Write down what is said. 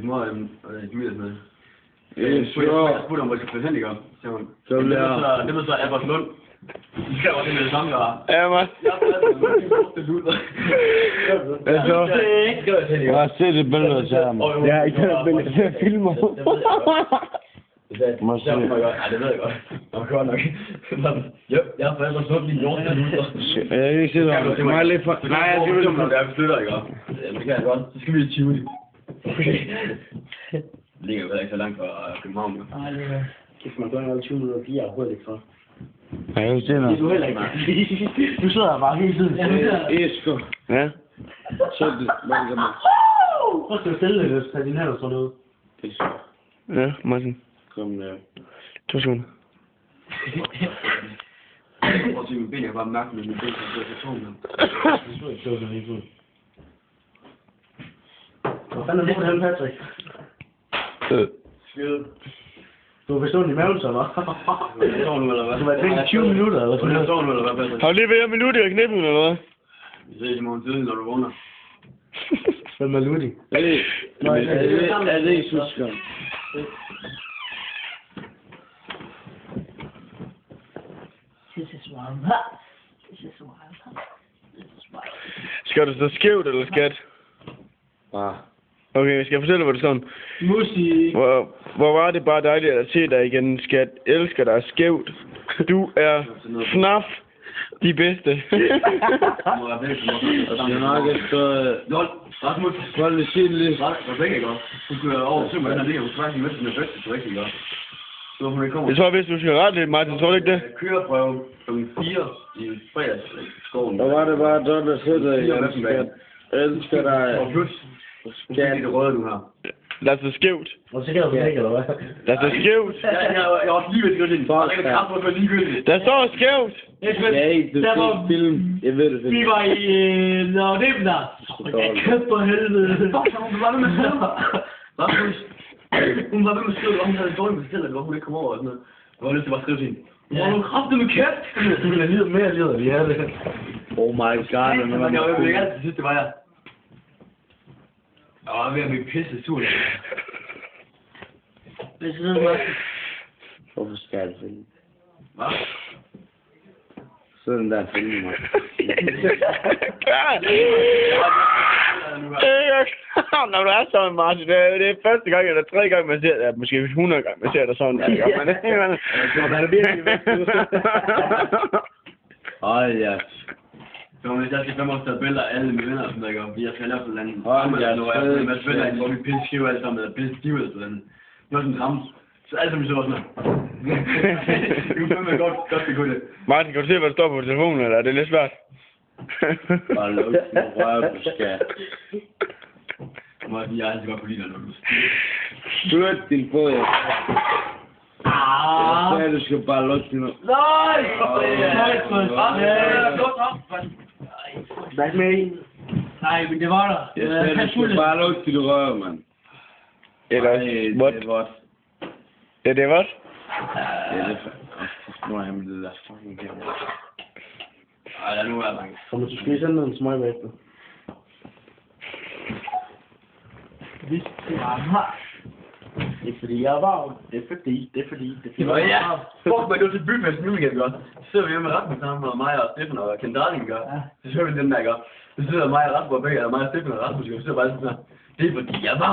Din mor er Julia sådan noget. Jeg spurgte om, hvor jeg skal flytte hen, ikke? Så det ved så Albertslund. De skrev også det samme, der. Ja, man. Hvad så? Jeg har set et billede af sammen. Ja, ikke det billede. Jeg filmer. Må se. Ja, det ved jeg godt. Det var godt nok. Jeg har forældre sådan lige lort til minutter. Jeg kan ikke se det. Det er lidt for... Nej, jeg skal vel... Når jeg flytter, ikke? Det kan jeg godt. Så skal vi i Tivoli. Det ligger jo ikke så langt fra København, jo. Nej, det er... Kæft, man går ind alle 20 minutter og 4 er hurtigt for. Ja, jeg kan se noget. Det er du heller ikke. Du sidder bare hele tiden. Esko. Ja. Så det... Så skal du stille det, så din hænder sådan ud. Det er så. Ja, Martin. Kom der. 2 sekunder. Prøv at se mine ben, jeg kan bare mærke med mine ben, så jeg får tårn. Det så ikke så lige fuld. Hvor fanden er du hen, Patrick? Skide. Du har bestået i maven, så hva'? Du var tænkt 20 minutter, eller sådan noget. Har du lige været minut i knippen, eller hvad? Vi ses i morgen tidlig, når du vågner. Hvem er Ludi? Er det ikke Susker? Skal du stå skævt, eller skat? Bare. Okay, skal jeg fortælle, hvad det sådan? Musik. Hvor var det bare dejligt at se dig igen, skat. Elsker dig skævt. Du er snaf de bedste. Det er nok efter... Rasmus. Hold det shit lidt. Rebecca, ikke? Hun kører over til mig, den her ligger. Hun trækker med sin første træk, ikke? Så hun ikke kommer. Jeg tror, hvis du skal rette lidt, Martin, tror du ikke det? Køreprøve kl. 4 i fredags i skoven. Hvor var det bare sådan, der sidder i skat. Elsker dig. Og plus. Det er det røde, du har. Lad os så skævt. Og så kan du ikke, eller hvad? Lad os så skævt. Jeg var lige ved at skrive det. Jeg kan kraft på ligegyldigt. Der står skævt. Ja, ikke. Det er film. Jeg ved det. Vi var i... Nå, det er der. Kæft for helvede. Hun var ved med at skrive. Hun var ved med at skrive, og hun havde dårligt med sig selv, eller hun ikke kom over og sådan noget. Jeg var lyst til bare at skrive til hende. Hvor er du kraftet med kæft? Hun er lige mere lider, vi er det. Oh my god. Jeg vil ikke altid synes, det var jeg. Jeg var ved at blive pisse sur. Hvis det er Hvorfor skal jeg finde? Hvad? Sådan der finde mig. Når du er sådan, Martin, det er første gang eller tredje gang, man ser det. Måske 100 gange, man ser det sådan. Men det virkelig Hold ja. Så hvis jeg skal 5 år tage billeder af alle mine venner, som der gør, fordi jeg skal lave sådan en hold ja, når jeg er med spiller, hvor vi pisse skiver alle sammen, eller pisse stive eller sådan. Det var sådan en ramme. Så alt sammen så var sådan her. Det kunne fandme godt det kunne det. Martin, kan du se, hvad der står på telefonen, eller er det lidt svært? Bare luk den røv på skat. Martin, jeg altid godt kunne lide dig, når du Flyt din fod, ja. Jeg sagde, du skal bare lukke din røv. Nej! Hvad med en? Nej, men det var der. Jeg sagde, du skal bare lukke din røv, mand. Eller, what? Ja, det er what? Ja, det er nu er jeg med det der fucking kamera. Ej, der nu er mange. Kommer du skal sende en smøg bagefter? Hvis det var det er fordi jeg var det er fordi Ja, fuck mig, det var til byfest nu igen, godt. Så sidder vi hjemme med Rasmus sammen, og mig og Steffen og Ken Darling, gør. Så hører vi den der, gør. Så sidder mig og Rasmus og begge, eller mig og Steffen og Rasmus, og så sidder bare sådan her. Det er fordi jeg var